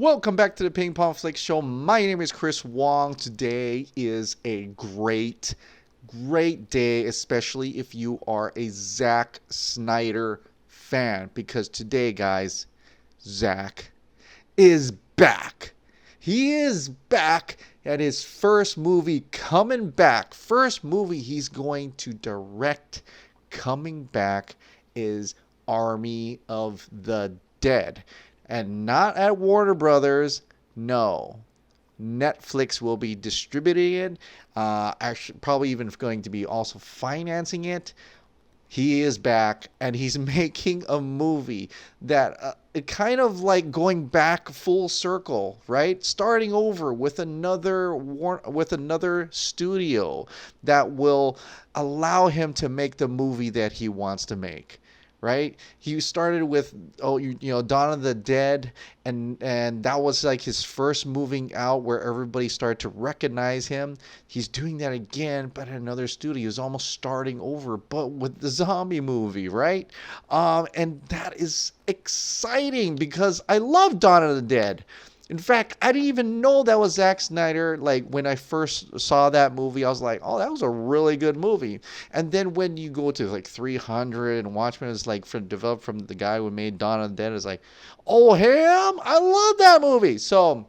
Welcome back to the Ping Pong Flick Show. My name is Chris Wong. Today is a great day, especially if you are a Zack Snyder fan, because today, guys, Zack is back. He is back at his first movie coming back. First movie he's going to direct coming back is Army of the Dead. And not at Warner Brothers. No. Netflix will be distributing it. Actually, probably even going to be also financing it. He is back, and he's making a movie that it kind of like going back full circle, right? Starting over with another studio that will allow him to make the movie that he wants to make. Right? He started with Dawn of the Dead, and that was like his first moving out where everybody started to recognize him. He's doing that again, but at another studio. He's almost starting over, but with the zombie movie, right? And that is exciting because I love Dawn of the Dead. In fact, I didn't even know that was Zack Snyder. Like, when I first saw that movie, I was like, oh, that was a really good movie. And then when you go to like 300 and Watchmen is like developed from the guy who made Dawn of the Dead, is like, oh, him? I love that movie. So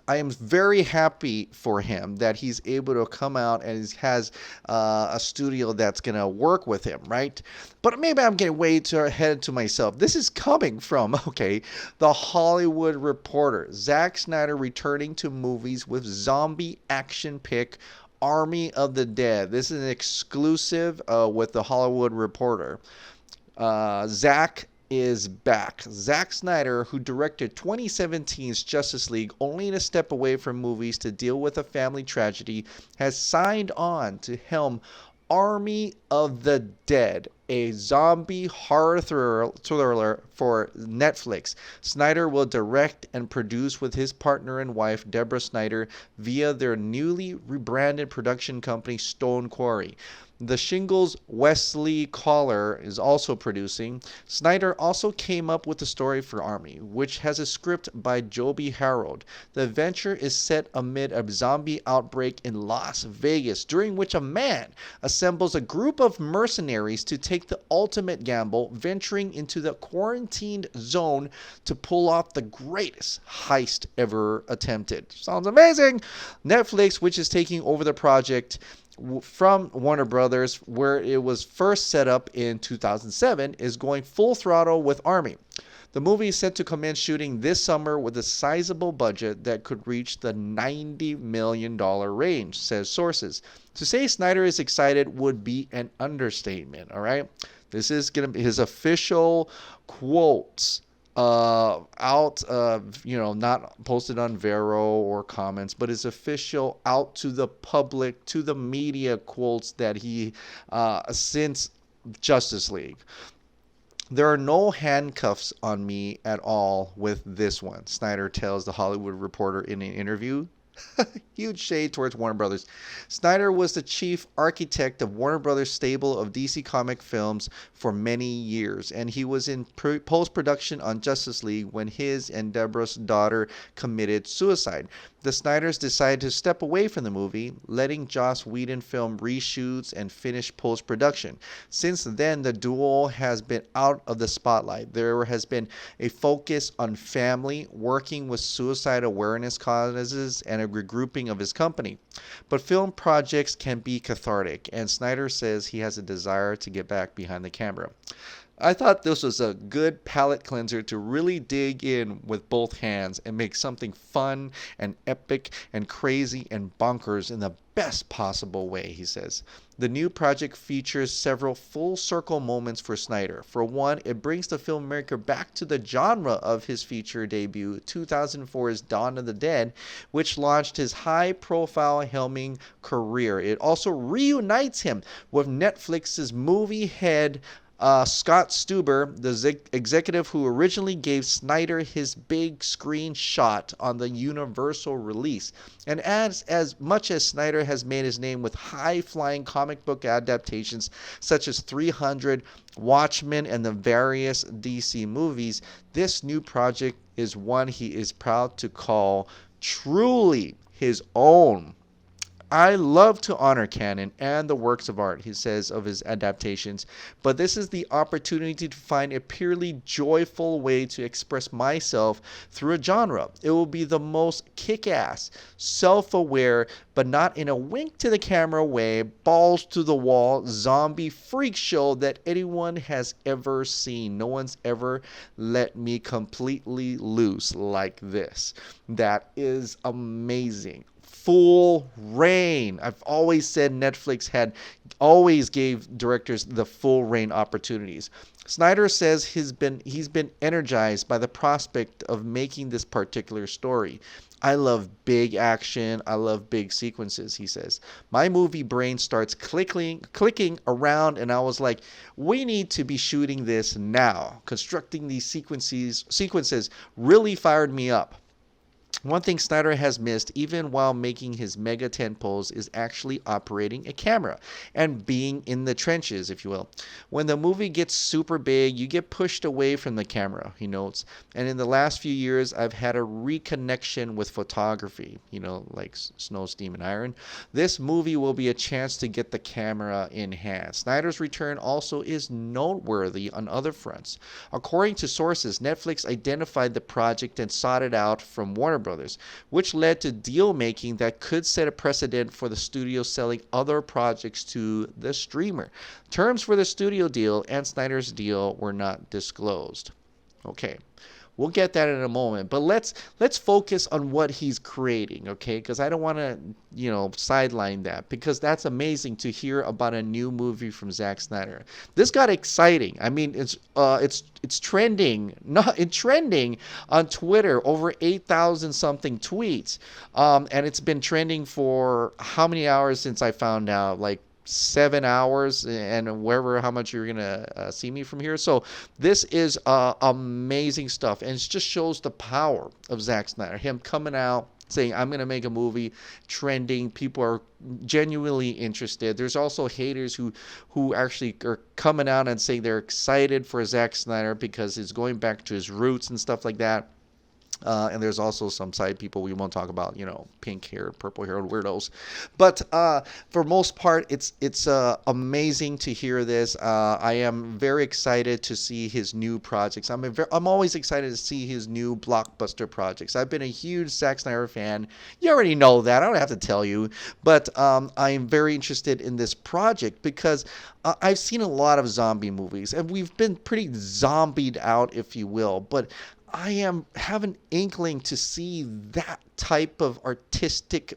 I am very happy for him that he's able to come out and has a studio that's going to work with him, right? But maybe I'm getting way too ahead to myself. This is coming from, The Hollywood Reporter. Zack Snyder returning to movies with zombie action pick Army of the Dead. This is an exclusive with The Hollywood Reporter. Zack is back. Zack Snyder, who directed 2017's Justice League, only a step away from movies to deal with a family tragedy, has signed on to helm Army of the Dead, a zombie horror thriller for Netflix. Snyder will direct and produce with his partner and wife, Deborah Snyder, via their newly rebranded production company, Stone Quarry. The Shingles' Wesley Collar is also producing. Snyder also came up with the story for Army, which has a script by Joby Harold. The venture is set amid a zombie outbreak in Las Vegas, during which a man assembles a group of mercenaries to take the ultimate gamble, venturing into the quarantined zone to pull off the greatest heist ever attempted. Sounds amazing! Netflix, which is taking over the project from Warner Brothers, where it was first set up in 2007, is going full throttle with Army. The movie is set to commence shooting this summer with a sizable budget that could reach the $90 million range, says sources. To say Snyder is excited would be an understatement, all right? This is going to be his official quotes out, not posted on Vero or comments, but his official out to the public, to the media quotes that he, since Justice League. There are no handcuffs on me at all with this one, Snyder tells The Hollywood Reporter in an interview. Huge shade towards Warner Brothers. Snyder was the chief architect of Warner Brothers' stable of DC comic films for many years, and he was in post-production on Justice League when his and Deborah's daughter committed suicide. The Snyders decided to step away from the movie, letting Joss Whedon film reshoots and finish post-production. Since then, the duo has been out of the spotlight. There has been a focus on family, working with suicide awareness causes, and a regrouping of his company. But film projects can be cathartic, and Snyder says he has a desire to get back behind the camera. I thought this was a good palate cleanser to really dig in with both hands and make something fun and epic and crazy and bonkers in the best possible way, he says. The new project features several full-circle moments for Snyder. For one, it brings the filmmaker back to the genre of his feature debut, 2004's Dawn of the Dead, which launched his high-profile helming career. It also reunites him with Netflix's movie head Scott Stuber, the executive who originally gave Snyder his big screen shot on the Universal release. And as much as Snyder has made his name with high-flying comic book adaptations such as 300, Watchmen, and the various DC movies, this new project is one he is proud to call truly his own. I love to honor canon and the works of art, he says of his adaptations, but this is the opportunity to find a purely joyful way to express myself through a genre. It will be the most kick-ass, self-aware, but not in a wink to the camera way, balls to the wall, zombie freak show that anyone has ever seen. No one's ever let me completely loose like this. That is amazing. Full reign. I've always said Netflix had always gave directors the full reign opportunities. Snyder says he's been energized by the prospect of making this particular story. I love big action. I love big sequences, he says. My movie brain starts clicking around, and I was like, we need to be shooting this now. Constructing these sequences really fired me up. One thing Snyder has missed, even while making his mega tentpoles, is actually operating a camera and being in the trenches, if you will. When the movie gets super big, you get pushed away from the camera, he notes. And in the last few years, I've had a reconnection with photography, like Snow, Steam, and Iron. This movie will be a chance to get the camera in hand. Snyder's return also is noteworthy on other fronts. According to sources, Netflix identified the project and sought it out from Warner Brothers, which led to deal making that could set a precedent for the studio selling other projects to the streamer. Terms for the studio deal and Snyder's deal were not disclosed. Okay. We'll get that in a moment, but let's focus on what he's creating, okay? Because I don't want to, sideline that, because that's amazing to hear about a new movie from Zack Snyder. This got exciting. I mean, it's trending, trending on Twitter, over 8,000 something tweets, and it's been trending for how many hours since I found out? Like 7 hours, and wherever how much you're gonna see me from here. So this is amazing stuff, and it just shows the power of Zack Snyder. Him coming out saying, I'm gonna make a movie, trending. People are genuinely interested. There's also haters who actually are coming out and saying they're excited for Zack Snyder because he's going back to his roots and stuff like that. And there's also some side people we won't talk about, pink hair, purple haired weirdos. But for most part, it's amazing to hear this. I am very excited to see his new projects. I'm always excited to see his new blockbuster projects. I've been a huge Zack Snyder fan. You already know that. I don't have to tell you. But I am very interested in this project because I've seen a lot of zombie movies, and we've been pretty zombied out, if you will. But I have an inkling to see that type of artistic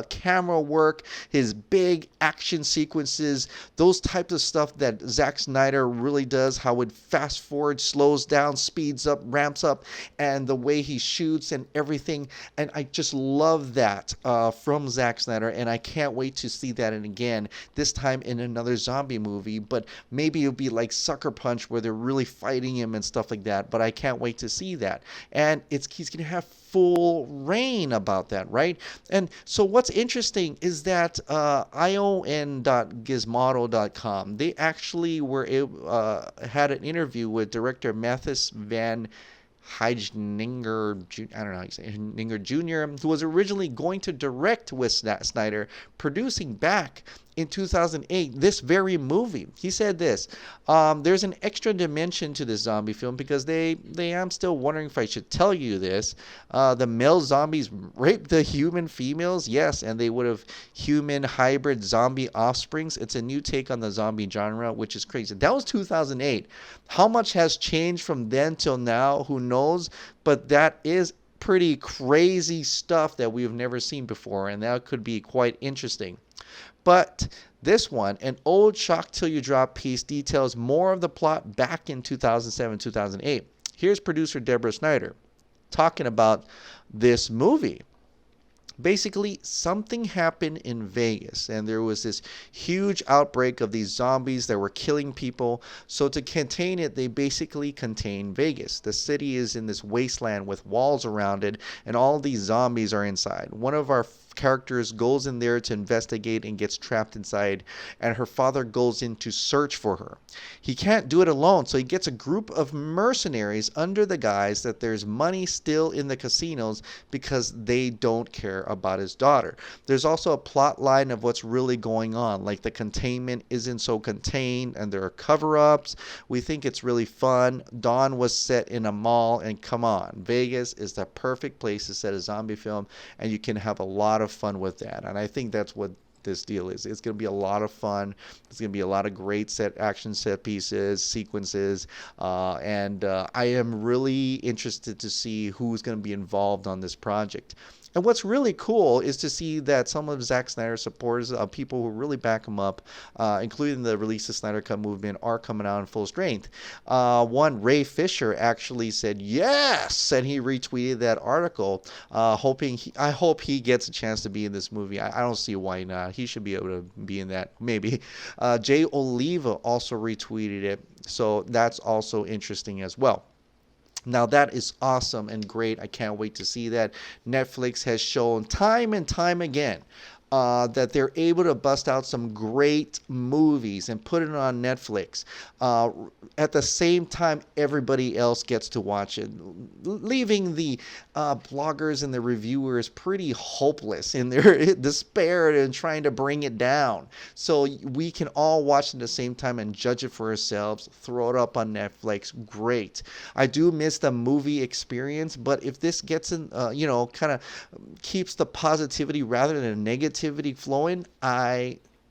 camera work, his big action sequences, those types of stuff that Zack Snyder really does, how it fast forwards, slows down, speeds up, ramps up, and the way he shoots and everything. And I just love that from Zack Snyder, and I can't wait to see that again, this time in another zombie movie, but maybe it'll be like Sucker Punch where they're really fighting him and stuff like that, but I can't wait to see that. And he's going to have full reign about that, right? And so what's interesting is that ion.gizmodo.com, they actually had an interview with director Mathis Van Heininger, I don't know how you say it, Ninger Jr., who was originally going to direct with Snyder, producing back in 2008 this very movie. He said this, there's an extra dimension to this zombie film because I'm still wondering if I should tell you this. The male zombies rape the human females, yes, and they would have human hybrid zombie offsprings. It's a new take on the zombie genre, which is crazy. That was 2008. How much has changed from then till now? Who knows? But that is pretty crazy stuff that we've never seen before, and that could be quite interesting. But this one, an old shock till you drop piece, details more of the plot back in 2007-2008. Here's producer Deborah Snyder talking about this movie. Basically, something happened in Vegas, and there was this huge outbreak of these zombies that were killing people. So to contain it, they basically contain Vegas. The city is in this wasteland with walls around it, and all these zombies are inside. One of our characters goes in there to investigate and gets trapped inside, and her father goes in to search for her. He can't do it alone, so he gets a group of mercenaries under the guise that there's money still in the casinos because they don't care about his daughter. There's also a plot line of what's really going on, like the containment isn't so contained and there are cover-ups. We think it's really fun. Dawn was set in a mall, and come on, Vegas is the perfect place to set a zombie film, and you can have a lot of fun with that. And I think that's what this deal is. It's going to be a lot of fun. It's going to be a lot of great action set pieces, sequences, and I am really interested to see who's going to be involved on this project. And what's really cool is to see that some of Zack Snyder's supporters, people who really back him up, including the Release the Snyder Cut movement, are coming out in full strength. One, Ray Fisher, actually said yes, and he retweeted that article, I hope he gets a chance to be in this movie. I don't see why not. He should be able to be in that, maybe. Jay Oliva also retweeted it, so that's also interesting as well. Now that is awesome and great. I can't wait to see that. Netflix has shown time and time again that they're able to bust out some great movies and put it on Netflix. At the same time, everybody else gets to watch it, leaving the bloggers and the reviewers pretty hopeless in their despair and trying to bring it down. So we can all watch it at the same time and judge it for ourselves, throw it up on Netflix. Great. I do miss the movie experience, but if this gets in, kind of keeps the positivity rather than negativity flowing,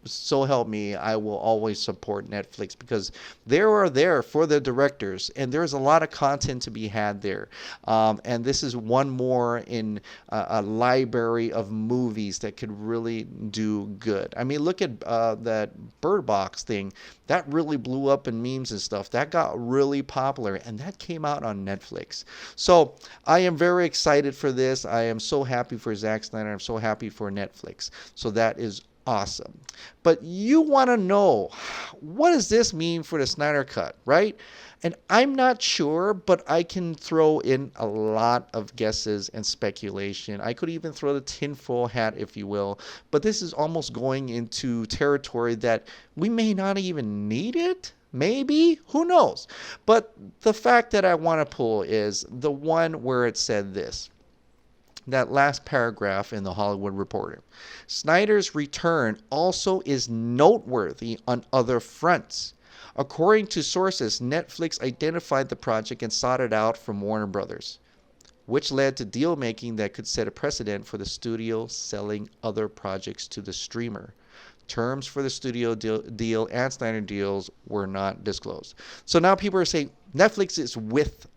so help me, I will always support Netflix because they are there for the directors, and there's a lot of content to be had there. And this is one more in a library of movies that could really do good. I mean, look at that Bird Box thing. That really blew up in memes and stuff. That got really popular, and that came out on Netflix. So I am very excited for this. I am so happy for Zack Snyder. I'm so happy for Netflix. So that is awesome. But you want to know, what does this mean for the Snyder Cut, right? And I'm not sure, but I can throw in a lot of guesses and speculation. I could even throw the tinfoil hat, if you will. But this is almost going into territory that we may not even need it. Maybe, who knows? But the fact that I want to pull is the one where it said this. That last paragraph in the Hollywood Reporter. Snyder's return also is noteworthy on other fronts. According to sources, Netflix identified the project and sought it out from Warner Brothers, which led to deal making that could set a precedent for the studio selling other projects to the streamer. Terms for the studio deal and Snyder deals were not disclosed. So now people are saying Netflix is with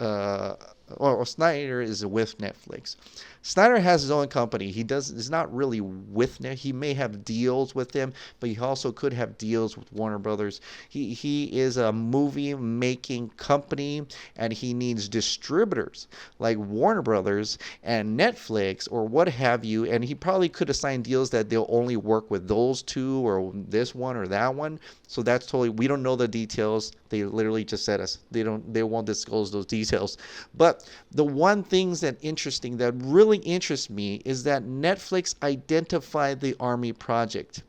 or Snyder is with Netflix. Snyder has his own company. He's not really with Netflix. He may have deals with them, but he also could have deals with Warner Brothers. He is a movie making company, and he needs distributors like Warner Brothers and Netflix or what have you. And he probably could assign deals that they'll only work with those two or this one or that one. So that's totally, we don't know the details. They literally just said us. They won't disclose those details. But the one thing that interesting, that really interests me, is that Netflix identified the Army project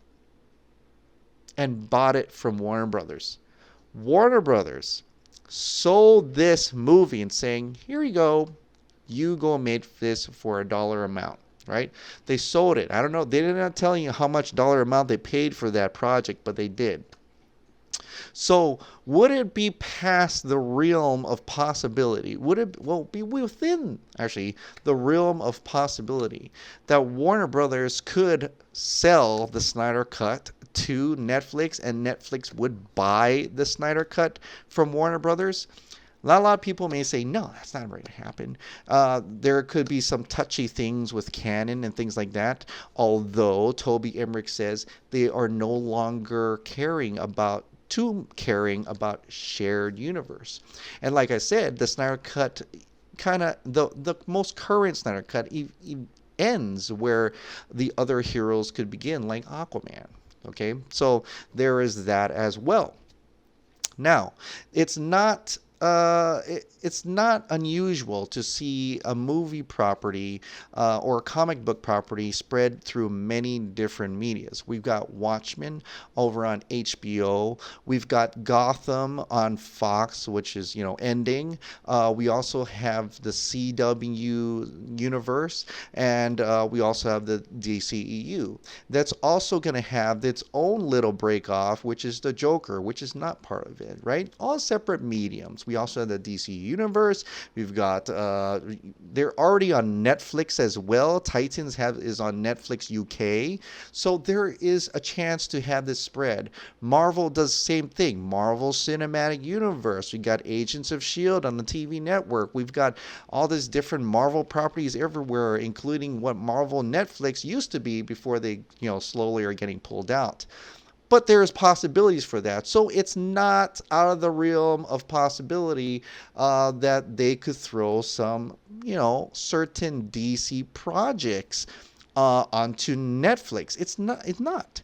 and bought it from Warner Brothers. Warner Brothers sold this movie and saying, here you go. You go and make this for $1 amount. Right? They sold it. I don't know. They did not tell you how much dollar amount they paid for that project, but they did. So would it be past the realm of possibility? Would it be within, actually, the realm of possibility that Warner Brothers could sell the Snyder Cut to Netflix and Netflix would buy the Snyder Cut from Warner Brothers? A lot of people may say, no, that's not going to happen. There could be some touchy things with canon and things like that, although Toby Emmerich says they are no longer caring about shared universe. And like I said, the Snyder Cut, kind of the most current Snyder Cut ends where the other heroes could begin, like Aquaman. Okay, so there is that as well. Now, it's not it's not unusual to see a movie property or a comic book property spread through many different medias. We've got Watchmen over on HBO. We've got Gotham on Fox, which is, ending. We also have the CW universe, and we also have the DCEU. That's also going to have its own little break off, which is the Joker, which is not part of it, right? All separate mediums. We also have the DC universe. We've got they're already on Netflix as well. Titans is on Netflix UK. So there is a chance to have this spread. Marvel does the same thing. Marvel Cinematic Universe. We got Agents of Shield on the TV network. We've got all these different Marvel properties everywhere, including what Marvel Netflix used to be before they, slowly are getting pulled out. But there's possibilities for that. So it's not out of the realm of possibility that they could throw some, certain DC projects onto Netflix. It's not. It's not.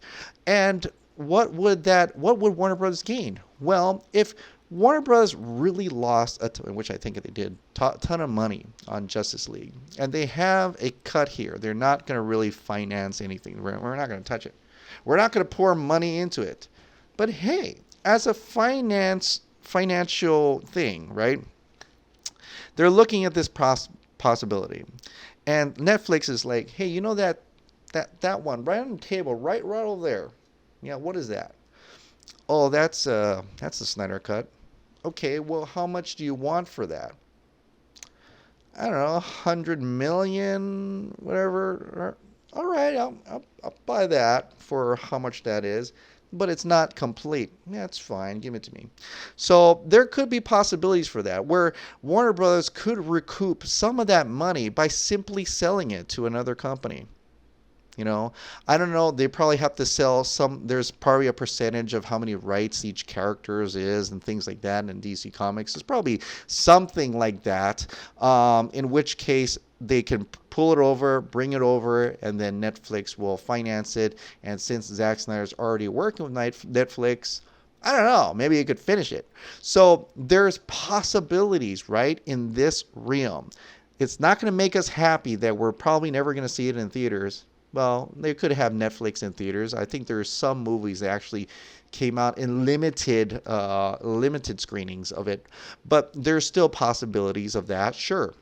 And what would Warner Brothers gain? Well, if Warner Brothers really lost which I think they did, ton of money on Justice League, and they have a cut here. They're not going to really finance anything. We're not going to touch it. We're not going to pour money into it. But hey, as a financial thing, right? They're looking at this possibility. And Netflix is like, hey, you know that one right on the table, right over there. Yeah, what is that? Oh, that's the Snyder Cut. Okay, well, how much do you want for that? I don't know, 100 million, whatever. All right, I'll buy that for how much that is, but it's not complete. That's fine. Give it to me. So there could be possibilities for that, where Warner Brothers could recoup some of that money by simply selling it to another company. I don't know. They probably have to sell some. There's probably a percentage of how many rights each characters is and things like that. In DC Comics, it's probably something like that. In which case they can pull it over, bring it over, and then Netflix will finance it. And since Zack Snyder's already working with Netflix, I don't know. Maybe he could finish it. So there's possibilities, right, in this realm. It's not going to make us happy that we're probably never going to see it in theaters. Well, they could have Netflix in theaters. I think there are some movies that actually came out in limited screenings of it, but there's still possibilities of that, sure.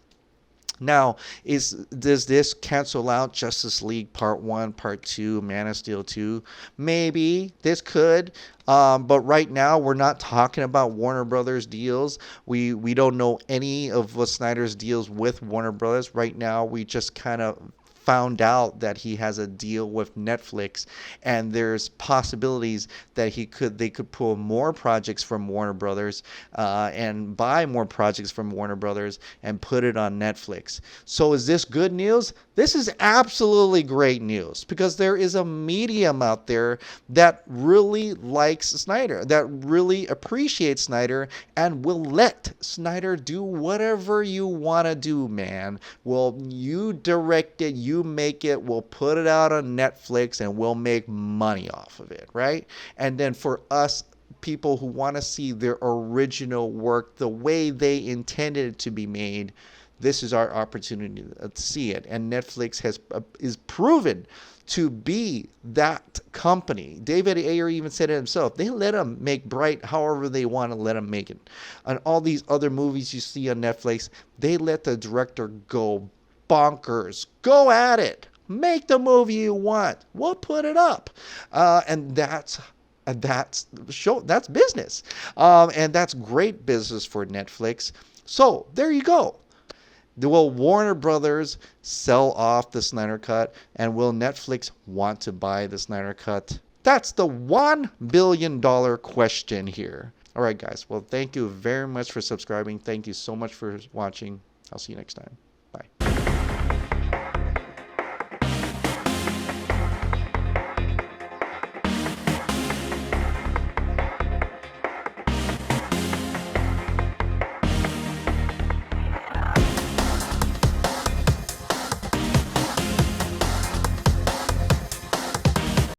Now, does this cancel out Justice League Part 1, Part 2, Man of Steel 2? Maybe. This could. But right now, we're not talking about Warner Brothers deals. We don't know any of Snyder's deals with Warner Brothers. Right now, we just kind of found out that he has a deal with Netflix, and there's possibilities that they could pull more projects from Warner Brothers and buy more projects from Warner Brothers and put it on Netflix. So is this good news? This is absolutely great news, because there is a medium out there that really likes Snyder, that really appreciates Snyder, and will let Snyder do whatever you want to do, man. Well, you direct it, you make it, we'll put it out on Netflix, and we'll make money off of it, right? And then for us, people who want to see their original work the way they intended it to be made, this is our opportunity to see it. And Netflix is proven to be that company. David Ayer even said it himself. They let them make Bright however they want to let them make it. And all these other movies you see on Netflix, they let the director go bonkers. Go at it. Make the movie you want. We'll put it up. And that's business. And that's great business for Netflix. So there you go. Will Warner Brothers sell off the Snyder Cut, and will Netflix want to buy the Snyder Cut? That's the $1 billion question here. All right, guys. Well, thank you very much for subscribing. Thank you so much for watching. I'll see you next time.